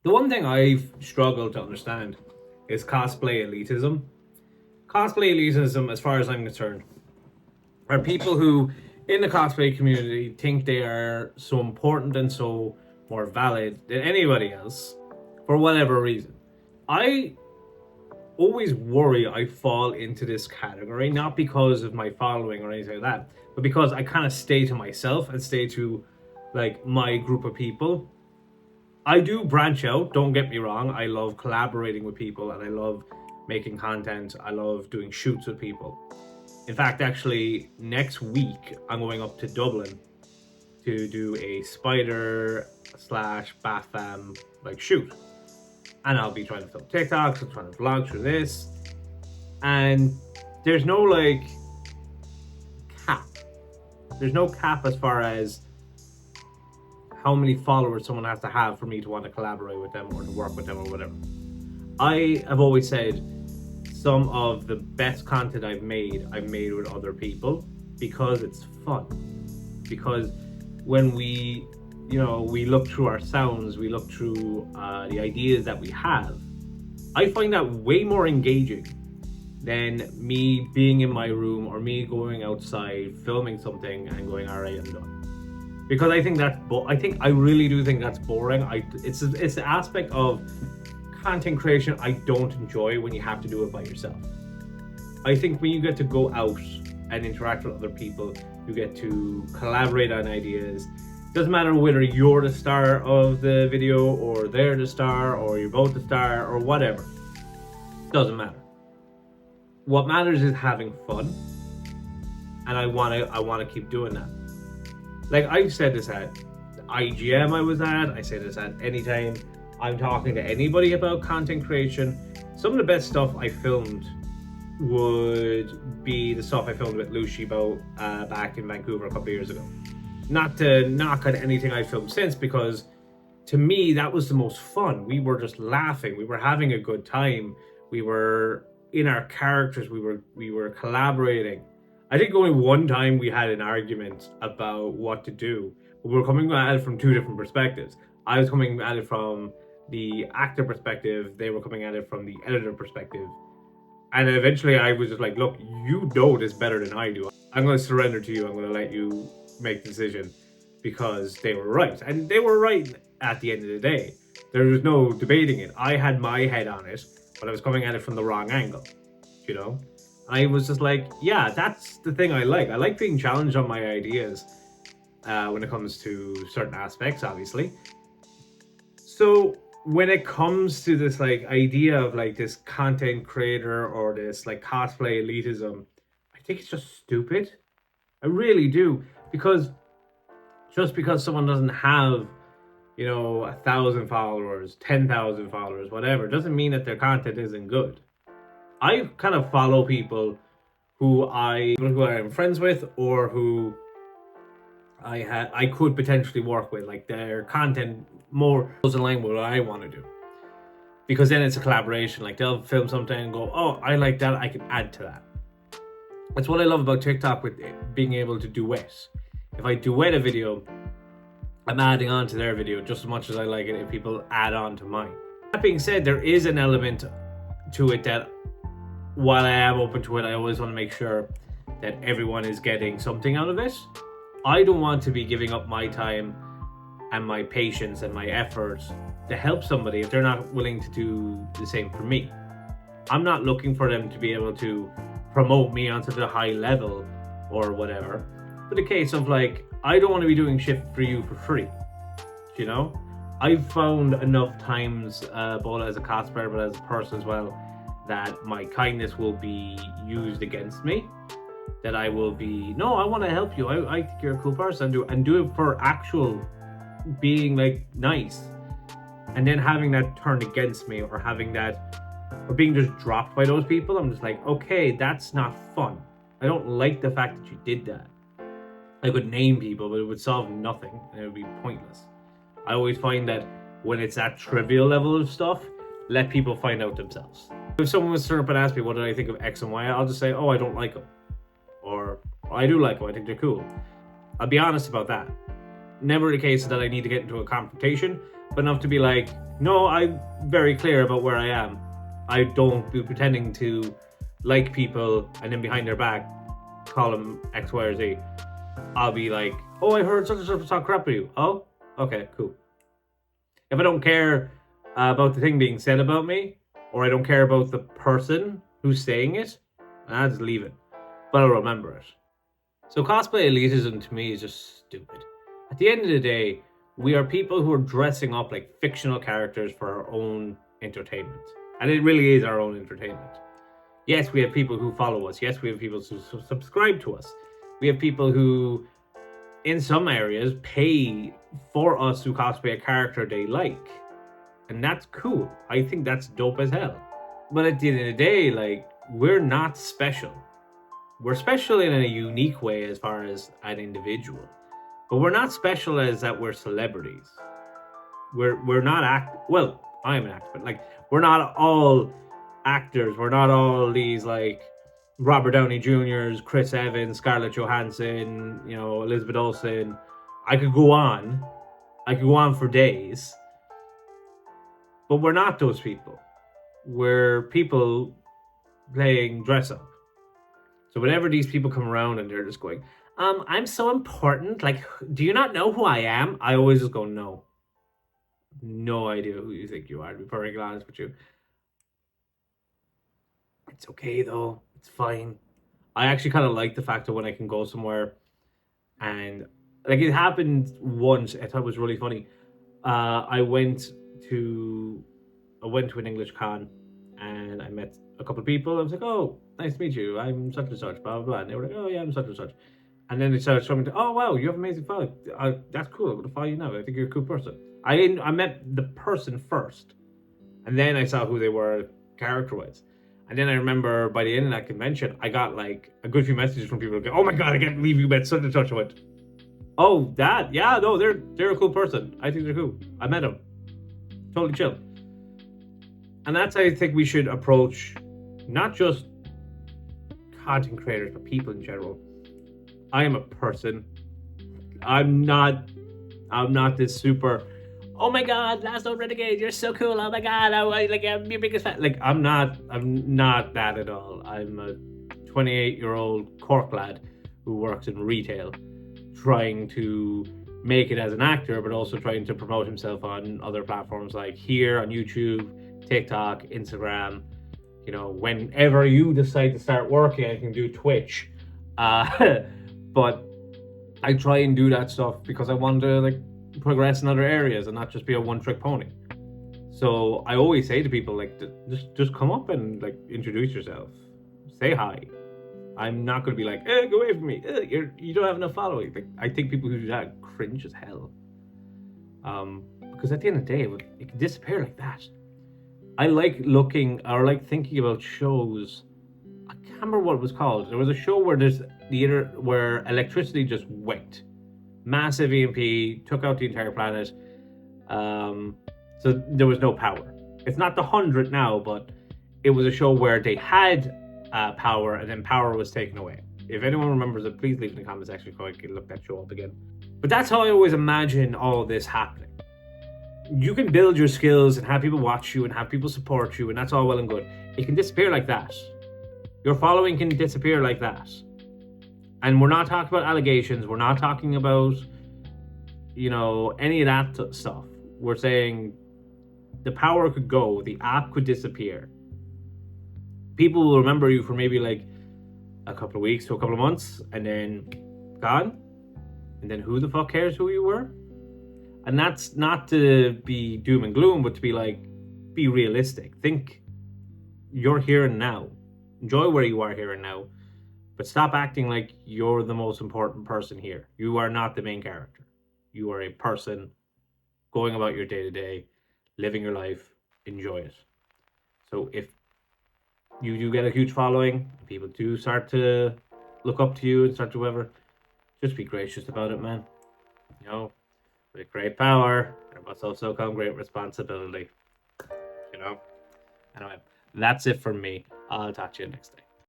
The one thing I've struggled to understand is cosplay elitism. Cosplay elitism, as far as I'm concerned, are people who, in the cosplay community, think they are so important and so more valid than anybody else for whatever reason. I always worry I fall into this category, not because of my following or anything like that, but because I kind of stay to myself and stay to like my group of people. I do branch out, don't get me wrong. I love collaborating with people and I love making content. I love doing shoots with people. In fact, actually, next week I'm going up to Dublin to do a spider slash Batham like shoot. And I'll be trying to film TikToks, I'm trying to vlog through this. And there's no like cap. There's no cap as far as how many followers someone has to have for me to want to collaborate with them or to work with them or whatever. I have always said some of the best content I've made with other people because it's fun. Because when we look through our sounds, we look through the ideas that we have, I find that way more engaging than me being in my room or me going outside, filming something and going, all right, I'm done. Because I think I really do think that's boring. It's the aspect of content creation I don't enjoy when you have to do it by yourself. I think when you get to go out and interact with other people, you get to collaborate on ideas. Doesn't matter whether you're the star of the video or they're the star or you're both the star or whatever. Doesn't matter. What matters is having fun, and I want to keep doing that. Like I've said this at IGM I was at, I say this at any time I'm talking to anybody about content creation. Some of the best stuff I filmed would be the stuff I filmed with Lucy back in Vancouver a couple of years ago. Not to knock on anything I filmed since, because to me that was the most fun. We were just laughing, we were having a good time, we were in our characters, we were collaborating. I think only one time we had an argument about what to do, but we were coming at it from two different perspectives. I was coming at it from the actor perspective, they were coming at it from the editor perspective. And eventually I was just like, look, you know this better than I do. I'm going to surrender to you, I'm going to let you make the decision, because they were right. And they were right at the end of the day. There was no debating it. I had my head on it, but I was coming at it from the wrong angle, you know? I was just like, yeah, that's the thing I like. I like being challenged on my ideas when it comes to certain aspects, obviously. So when it comes to this like idea of like this content creator or this like cosplay elitism, I think it's just stupid. I really do. Because just because someone doesn't have, 1,000 followers, 10,000 followers, whatever, doesn't mean that their content isn't good. I kind of follow people who I'm friends with or who I could potentially work with, like their content more goes in line with what I want to do. Because then it's a collaboration. Like they'll film something and go, oh, I like that, I can add to that. That's what I love about TikTok with being able to duet. If I duet a video, I'm adding on to their video just as much as I like it if people add on to mine. That being said, there is an element to it that, while I am open to it, I always want to make sure that everyone is getting something out of it. I don't want to be giving up my time and my patience and my efforts to help somebody if they're not willing to do the same for me. I'm not looking for them to be able to promote me onto the high level or whatever. But the case of like, I don't want to be doing shit for you for free. I've found enough times, both as a cosplayer but as a person as well, that my kindness will be used against me. That I will be, no, I want to help you. I think you're a cool person. Do it for actual being like nice. And then having that turned against me or being just dropped by those people, I'm just like, okay, that's not fun. I don't like the fact that you did that. I could name people, but it would solve nothing and it would be pointless. I always find that when it's that trivial level of stuff, let people find out themselves. If someone was to turn up and ask me what did I think of X and Y, I'll just say, oh, I don't like them. Or I do like them, I think they're cool. I'll be honest about that. Never the case that I need to get into a confrontation, but enough to be like, no, I'm very clear about where I am. I don't be pretending to like people and then behind their back call them X, Y, or Z. I'll be like, oh, I heard such and such talk crap to you. Oh, okay, cool. If I don't care about the thing being said about me, or I don't care about the person who's saying it, I'll just leave it. But I'll remember it. So cosplay elitism to me is just stupid. At the end of the day, we are people who are dressing up like fictional characters for our own entertainment. And it really is our own entertainment. Yes, we have people who follow us. Yes, we have people who subscribe to us. We have people who, in some areas, pay for us to cosplay a character they like. And that's cool. I think that's dope as hell. But at the end of the day, like, we're not special. We're special in a unique way as far as an individual. But we're not special as that we're celebrities. We're not well, I'm an actor, but like, we're not all actors. We're not all these like Robert Downey Jr.'s, Chris Evans, Scarlett Johansson, you know, Elizabeth Olsen. I could go on for days. But we're not those people. We're people playing dress up. So whenever these people come around and they're just going, I'm so important, like, do you not know who I am? I always just go, no. No idea who you think you are, to be perfectly honest with you. It's okay though, it's fine. I actually kind of like the fact that when I can go somewhere and, like, it happened once, I thought it was really funny. I went to an English con and I met a couple of people. I was like, oh, nice to meet you. I'm such and such, blah, blah, blah. And they were like, oh, yeah, I'm such and such. And then they started showing me, oh, wow, you have amazing following. That's cool. I'm going to follow you now. I think you're a cool person. I met the person first. And then I saw who they were character-wise. And then I remember by the end of that convention, I got like a good few messages from people going, oh my God, I can't believe you met such and such. I went, oh, that? Yeah, no, they're a cool person. I think they're cool. I met them. Totally chill. And that's how I think we should approach not just content creators, but people in general. I am a person. I'm not this super, oh my God, Last Known Renegade, you're so cool. Oh my God, I'm your biggest fan. Like, I'm not that at all. I'm a 28-year-old Cork lad who works in retail, trying to make it as an actor, but also trying to promote himself on other platforms like here on YouTube, TikTok, Instagram. You know, whenever you decide to start working, I can do Twitch. But I try and do that stuff because I want to like progress in other areas and not just be a one-trick pony. So I always say to people, like, just come up and like introduce yourself, say hi. I'm not going to be like, go away from me. You don't have enough following. Like, I think people who do that cringe as hell. Because at the end of the day, it can disappear like that. I like looking or like thinking about shows. I can't remember what it was called. There was a show where where electricity just went. Massive EMP, took out the entire planet. So there was no power. It's not the 100 now, but it was a show where they had power and then power was taken away. If anyone remembers it, please leave in the comments section so I can look that show up again. But that's how I always imagine all of this happening. You can build your skills and have people watch you and have people support you, and that's all well and good. It can disappear like that. Your following can disappear like that. And we're not talking about allegations. We're not talking about, you know, any of that stuff. We're saying the power could go, the app could disappear. People will remember you for maybe like a couple of weeks to a couple of months and then gone. And then who the fuck cares who you were? And that's not to be doom and gloom, but to be like, be realistic. Think you're here and now. Enjoy where you are here and now. But stop acting like you're the most important person here. You are not the main character. You are a person going about your day-to-day, living your life. Enjoy it. So if you do get a huge following, people do start to look up to you and start to whatever, just be gracious about it, man. You know, with great power, there must also come great responsibility. You know? Anyway, that's it from me. I'll talk to you next time.